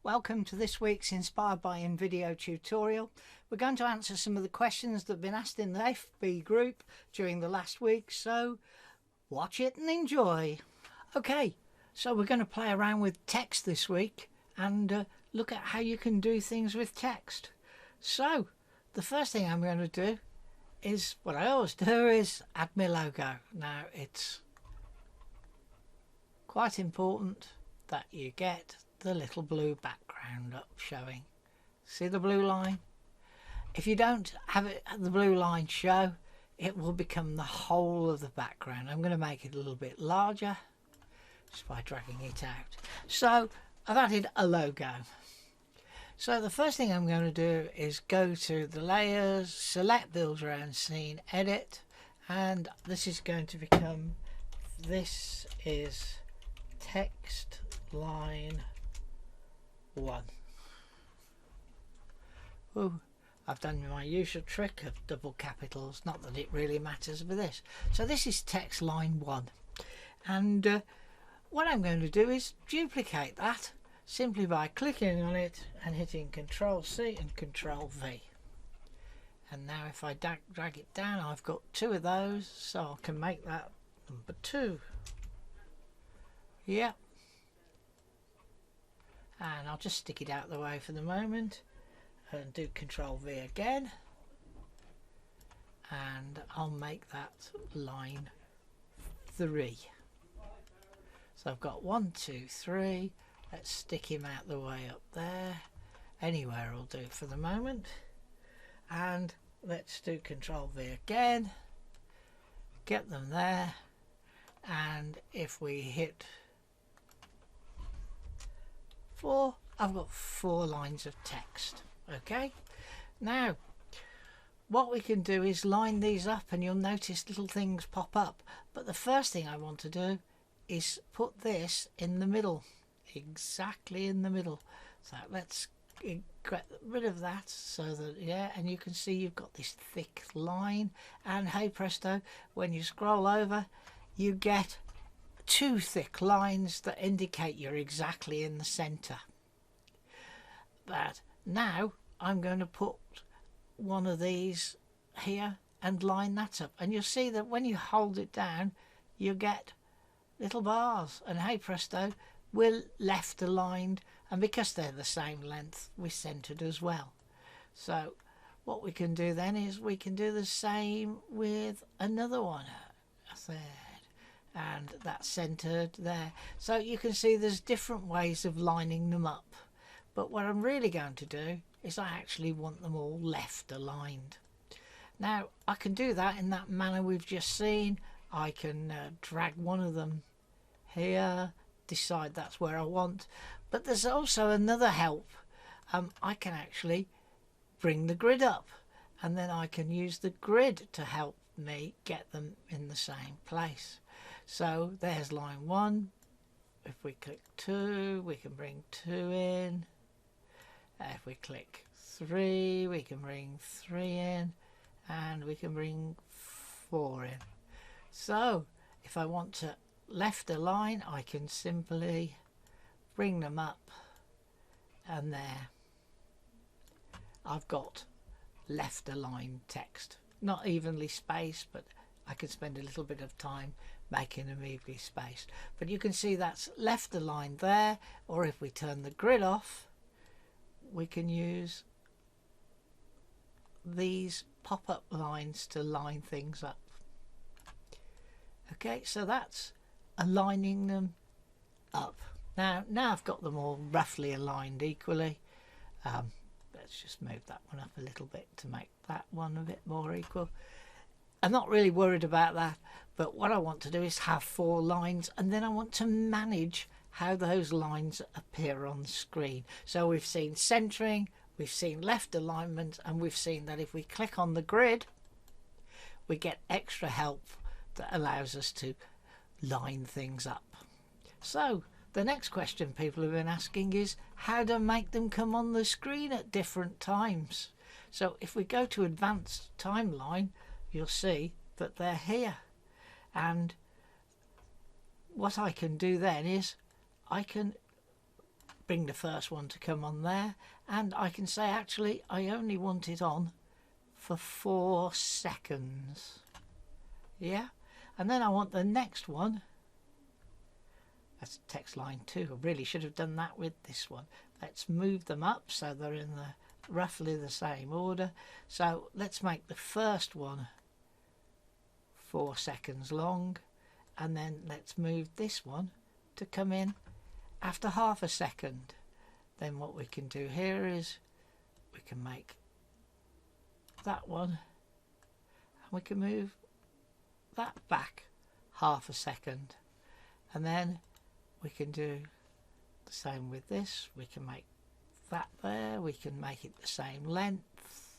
Welcome to this week's Inspired by InVideo tutorial. We're going to answer some of the questions that have been asked in the FB group during the last week, so watch it and enjoy. Okay, so we're going to play around with text this week and look at how you can do things with text. So the first thing I'm going to do is what I always do, is add my logo. Now it's quite important that you get the little blue background up showing. See the blue line? If you don't have the blue line show, it will become the whole of the background. I'm going to make it a little bit larger just by dragging it out. So I've added a logo. So the first thing I'm going to do is go to the layers, select build around scene, edit, and this is going to become, this is text line 1. Ooh, I've done my usual trick of double capitals, not that it really matters for this. So this is text line 1, and what I'm going to do is duplicate that simply by clicking on it and hitting Control C and Control V. And now if I drag it down, I've got 2 of those, so I can make that number 2. Yep. And I'll just stick it out of the way for the moment and do Control V again, and I'll make that line 3. So I've got 1, 2, 3. Let's stick him out the way up there. Anywhere will do for the moment. And let's do Control V again, get them there, and if we hit 4, I've got 4 lines of text. Okay, now what we can do is line these up, and you'll notice little things pop up, but the first thing I want to do is put this in the middle, exactly in the middle. So let's get rid of that, so that, yeah, and you can see you've got this thick line, and hey presto, when you scroll over you get 2 thick lines that indicate you're exactly in the center. But now I'm going to put one of these here and line that up, and you'll see that when you hold it down you get little bars, and hey presto, we're left aligned, and because they're the same length we're centered as well. So what we can do then is we can do the same with another one, a third, and that's centered there. So you can see there's different ways of lining them up, but what I'm really going to do is I actually want them all left aligned. Now I can do that in that manner we've just seen. I can drag one of them here, decide that's where I want, but there's also another help. I can actually bring the grid up, and then I can use the grid to help me get them in the same place. So there's line 1. If we click 2, we can bring 2 in. If we click 3, we can bring 3 in, and we can bring 4 in. So if I want to left align, I can simply bring them up, and there I've got left aligned text, not evenly spaced, but I can spend a little bit of time making them evenly spaced. But you can see that's left aligned there, or if we turn the grid off we can use these pop-up lines to line things up. Okay, so that's aligning them up. Now I've got them all roughly aligned equally. Let's just move that one up a little bit to make that one a bit more equal. I'm not really worried about that, but what I want to do is have 4 lines, and then I want to manage how those lines appear on the screen. So we've seen centering, we've seen left alignment, and we've seen that if we click on the grid we get extra help that allows us to line things up. So the next question people have been asking is how to make them come on the screen at different times. So if we go to advanced timeline, you'll see that they're here, and what I can do then is I can bring the first one to come on there, and I can say actually I only want it on for 4 seconds. Yeah, and then I want the next one. That's text line 2. I really should have done that with this one. Let's move them up so they're in the roughly the same order. So let's make the first one 4 seconds long, and then let's move this one to come in after half a second. Then what we can do here is we can make that one, and we can move that back half a second, and then we can do the same with this. We can make that there, we can make it the same length.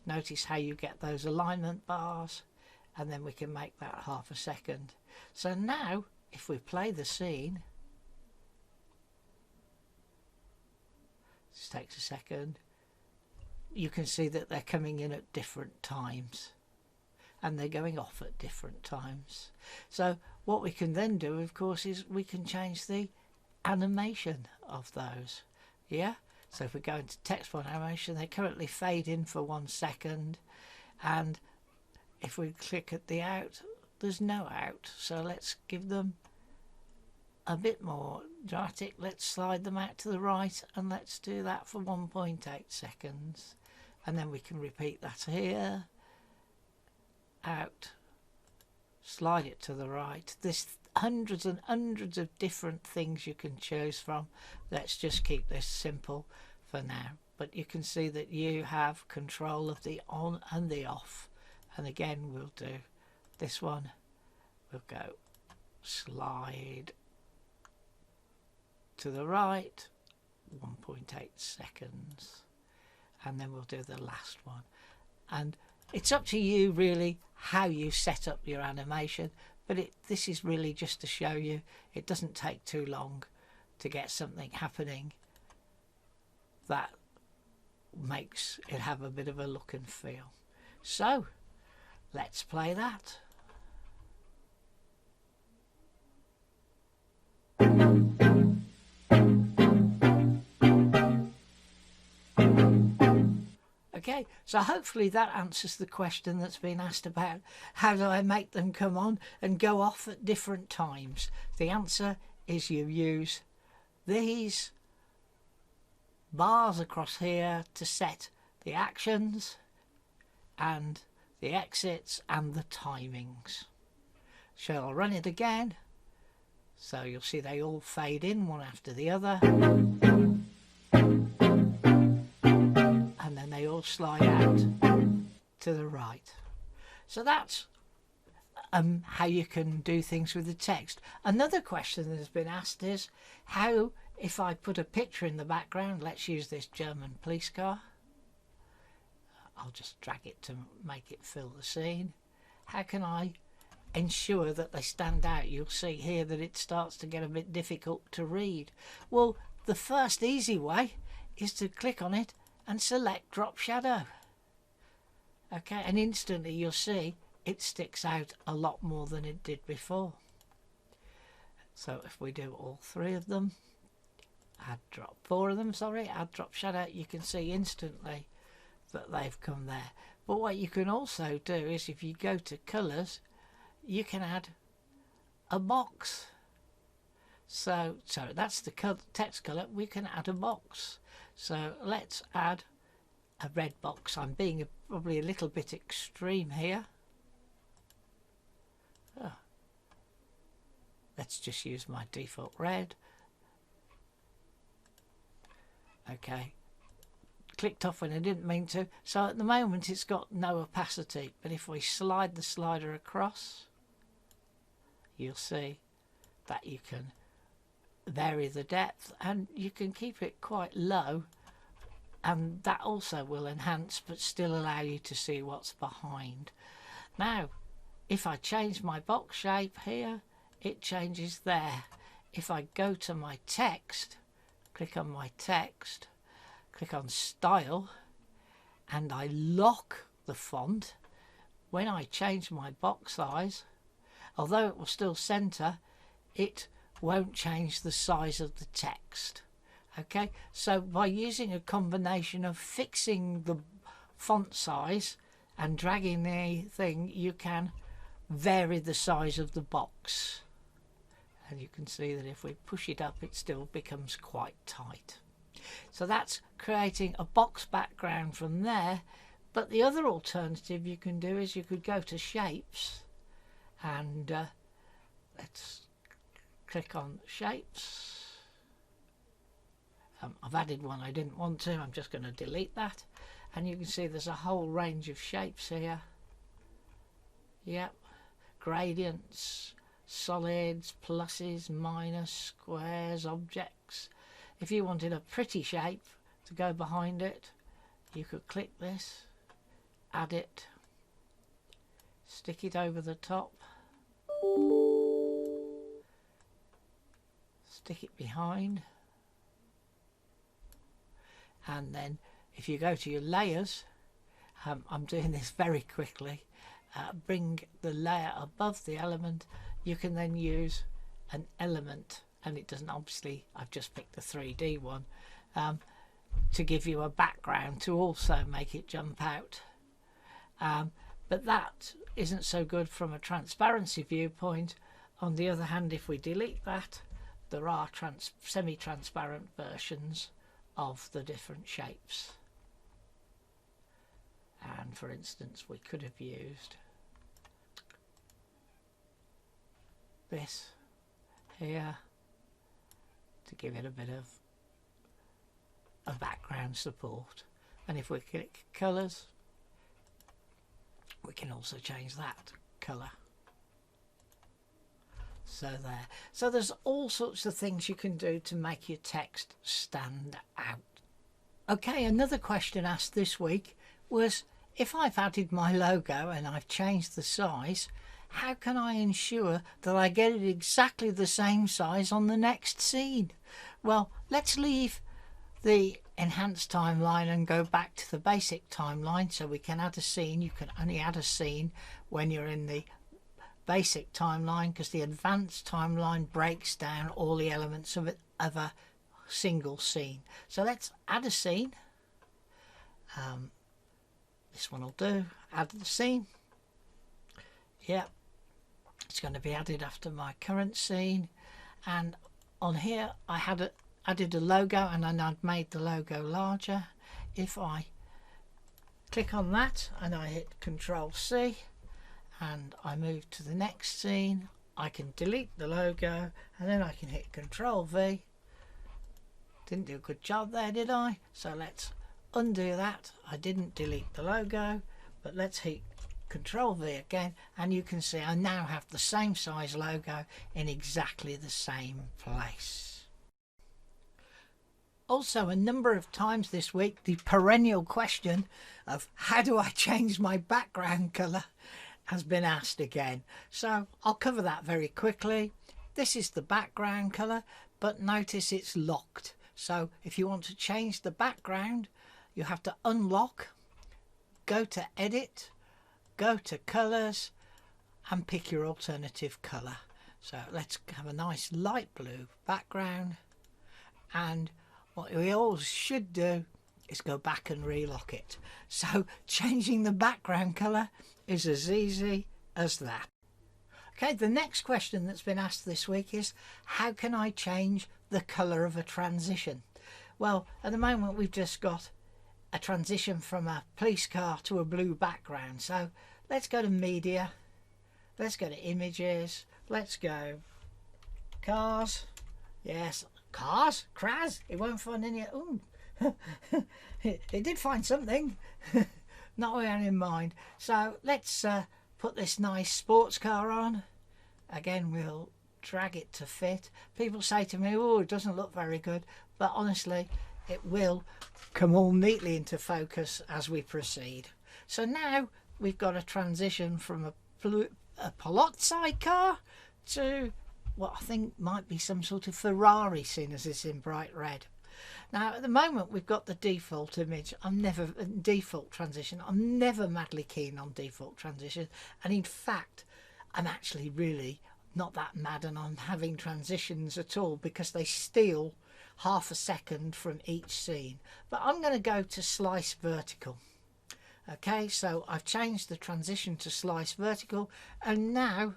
Notice how you get those alignment bars, and then we can make that half a second. So now if we play the scene, this takes a second, you can see that they're coming in at different times and they're going off at different times. So what we can then do, of course, is we can change the animation of those. Yeah, so if we go into text font animation, they currently fade in for 1 second, and if we click at the out, there's no out. So let's give them a bit more dramatic. Let's slide them out to the right, and let's do that for 1.8 seconds, and then we can repeat that here. Out, slide it to the right. There's hundreds and hundreds of different things you can choose from. Let's just keep this simple for now, but you can see that you have control of the on and the off. And again, we'll do this one. We'll go slide to the right, 1.8 seconds, and then we'll do the last one. And it's up to you really how you set up your animation, but this is really just to show you it doesn't take too long to get something happening that makes it have a bit of a look and feel. So let's play that. Okay, so hopefully that answers the question that's been asked about how do I make them come on and go off at different times. The answer is you use these bars across here to set the actions and the exits and the timings. So I'll run it again. So you'll see they all fade in one after the other. And then they all slide out to the right. So that's how you can do things with the text. Another question that has been asked is how, if I put a picture in the background, let's use this German police car. I'll just drag it to make it fill the scene. How can I ensure that they stand out? You'll see here that it starts to get a bit difficult to read. Well, the first easy way is to click on it and select drop shadow. Okay, and instantly you'll see it sticks out a lot more than it did before. So if we do all 3 of them, add drop 4 of them, sorry, add drop shadow, you can see instantly that they've come there. But what you can also do is if you go to colours, you can add a box. So that's the text colour. We can add a box. So let's add a red box. I'm being probably a little bit extreme here. Oh. Let's just use my default red. Okay. Clicked off when I didn't mean to. So at the moment it's got no opacity, but if we slide the slider across, you'll see that you can vary the depth and you can keep it quite low, and that also will enhance but still allow you to see what's behind. Now if I change my box shape here, it changes there. If I go to my text, click on my text, click on style, and I lock the font, when I change my box size, although it will still center, it won't change the size of the text. Okay, so by using a combination of fixing the font size and dragging the thing, you can vary the size of the box. And you can see that if we push it up, it still becomes quite tight. So that's creating a box background from there. But the other alternative you can do is you could go to shapes and let's click on shapes. I've added one I didn't want to. I'm just going to delete that, and you can see there's a whole range of shapes here. Yep, gradients, solids, pluses, minus, squares, objects. If you wanted a pretty shape to go behind it, you could click this, add it, stick it over the top, stick it behind, and then if you go to your layers, I'm doing this very quickly, bring the layer above the element. You can then use an element, and it doesn't, obviously I've just picked the 3D one, to give you a background to also make it jump out, but that isn't so good from a transparency viewpoint. On the other hand, if we delete that, there are semi-transparent versions of the different shapes, and for instance we could have used this here to give it a bit of a background support. And if we click colours, we can also change that colour. So there. So there's all sorts of things you can do to make your text stand out. Okay, another question asked this week was, if I've added my logo and I've changed the size, how can I ensure that I get it exactly the same size on the next scene? Well, let's leave the enhanced timeline and go back to the basic timeline so we can add a scene. You can only add a scene when you're in the basic timeline, because the advanced timeline breaks down all the elements of a single scene. So let's add a scene. This one will do. Add the scene. Yep, it's going to be added after my current scene, and on here I had added a logo, and then I've made the logo larger. If I click on that and I hit Control C and I move to the next scene, I can delete the logo, and then I can hit Control V. Didn't do a good job there, did I? So let's undo that. I didn't delete the logo, but let's hit Control V again, and you can see I now have the same size logo in exactly the same place. Also, a number of times this week, the perennial question of how do I change my background colour has been asked again. So I'll cover that very quickly. This is the background colour, but notice it's locked. So if you want to change the background, you have to unlock, go to Edit, go to Colours, and pick your alternative colour. So let's have a nice light blue background, and what we always should do is go back and relock it. So changing the background colour is as easy as that. Okay, the next question that's been asked this week is, how can I change the colour of a transition? Well, at the moment we've just got a transition from a police car to a blue background. So let's go to Media, let's go to Images, let's go Cars. Yes, Cars, Kraz. It won't find any. Ooh. it did find something. Not what I had in mind. So let's put this nice sports car on. Again, we'll drag it to fit. People say to me, oh, it doesn't look very good, but honestly it will come all neatly into focus as we proceed. So now we've got a transition from a Palazzo car to what I think might be some sort of Ferrari, seeing as it's in bright red. Now at the moment we've got the default image. Default transition. I'm never madly keen on default transition, and in fact I'm actually really not that mad on having transitions at all, because they steal half a second from each scene, but I'm going to go to slice vertical. Okay, so I've changed the transition to slice vertical, and now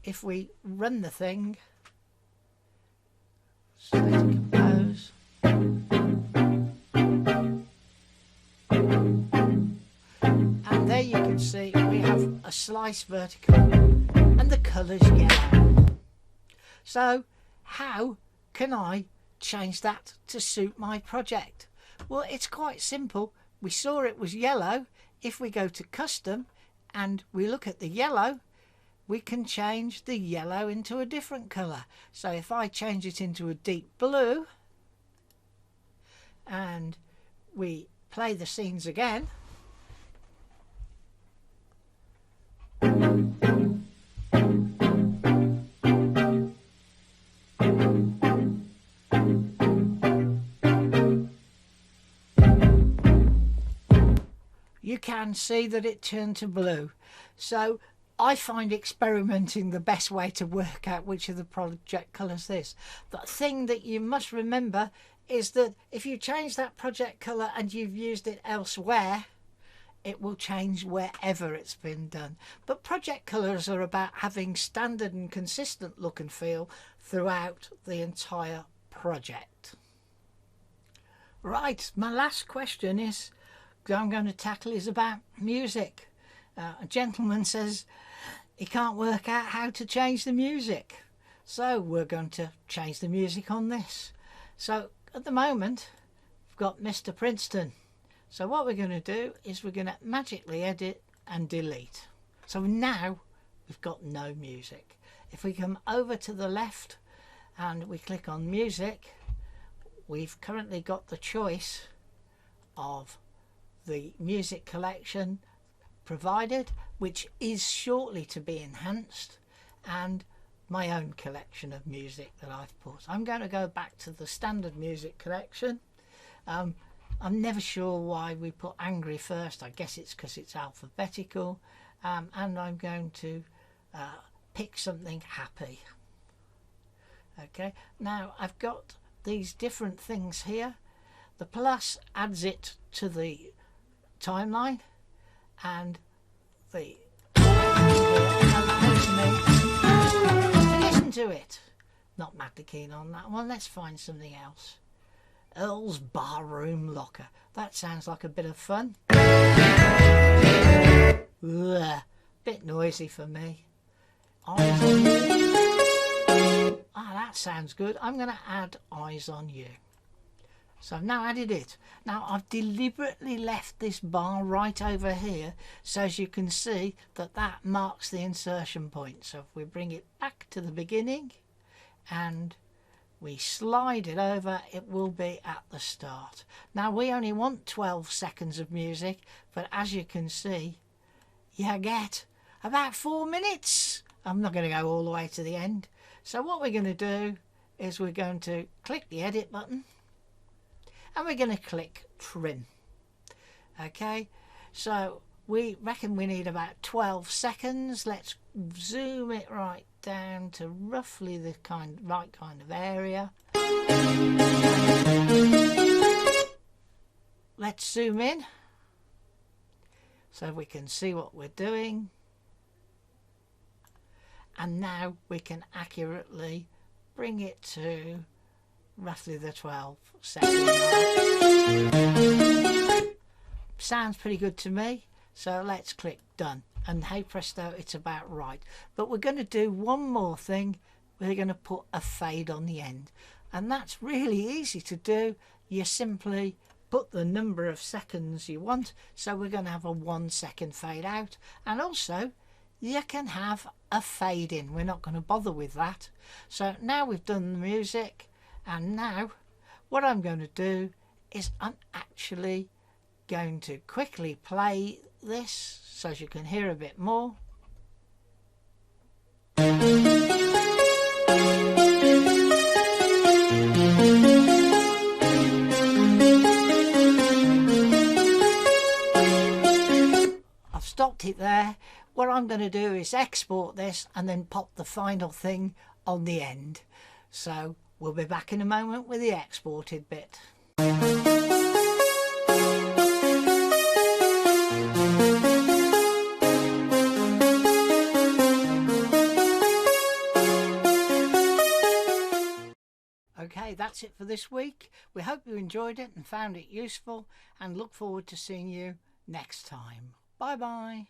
if we run the thing, select compose, and there you can see we have a slice vertical and the colours yellow. So how can I change that to suit my project? Well, it's quite simple. We saw it was yellow. If we go to custom and we look at the yellow, we can change the yellow into a different colour. So if I change it into a deep blue and we play the scenes again, you can see that it turned to blue. So I find experimenting the best way to work out which of the project colours this. The thing that you must remember is that if you change that project colour and you've used it elsewhere, it will change wherever it's been done. But project colours are about having standard and consistent look and feel throughout the entire project. Right, my last question I'm going to tackle is about music. A gentleman says he can't work out how to change the music, so we're going to change the music on this. So at the moment we've got Mr. Princeton, so what we're going to do is we're going to magically edit and delete. So now we've got no music. If we come over to the left and we click on music, we've currently got the choice of the music collection provided, which is shortly to be enhanced, and my own collection of music that I've put. I'm going to go back to the standard music collection. I'm never sure why we put angry first. I guess it's because it's alphabetical, and I'm going to pick something happy. Okay, now I've got these different things here. The plus adds it to the timeline, and the allows me to listen to it. Not madly keen on that one. Let's find something else. Earl's Barroom Locker. That sounds like a bit of fun. Ugh, bit noisy for me. Eyes on You. That sounds good. I'm going to add Eyes on You. So I've now added it. Now I've deliberately left this bar right over here so as you can see that that marks the insertion point. So if we bring it back to the beginning and we slide it over, it will be at the start. Now we only want 12 seconds of music, but as you can see, you get about 4 minutes. I'm not going to go all the way to the end. So what we're going to do is we're going to click the edit button, and we're going to click trim. Okay, so we reckon we need about 12 seconds. Let's zoom it right down to roughly the right kind of area. Let's zoom in so we can see what we're doing, and now we can accurately bring it to roughly the 12 second mark. Sounds pretty good to me, so let's click done, and hey presto, it's about right. But we're going to do one more thing. We're going to put a fade on the end, and that's really easy to do. You simply put the number of seconds you want, so we're going to have a 1 second fade out, and also you can have a fade in. We're not going to bother with that. So now we've done the music, and now what I'm going to do is I'm actually going to quickly play this so you can hear a bit more. I've stopped it there. What I'm going to do is export this and then pop the final thing on the end. So We'll be back in a moment with the exported bit. Okay, that's it for this week. We hope you enjoyed it and found it useful, and look forward to seeing you next time. Bye bye.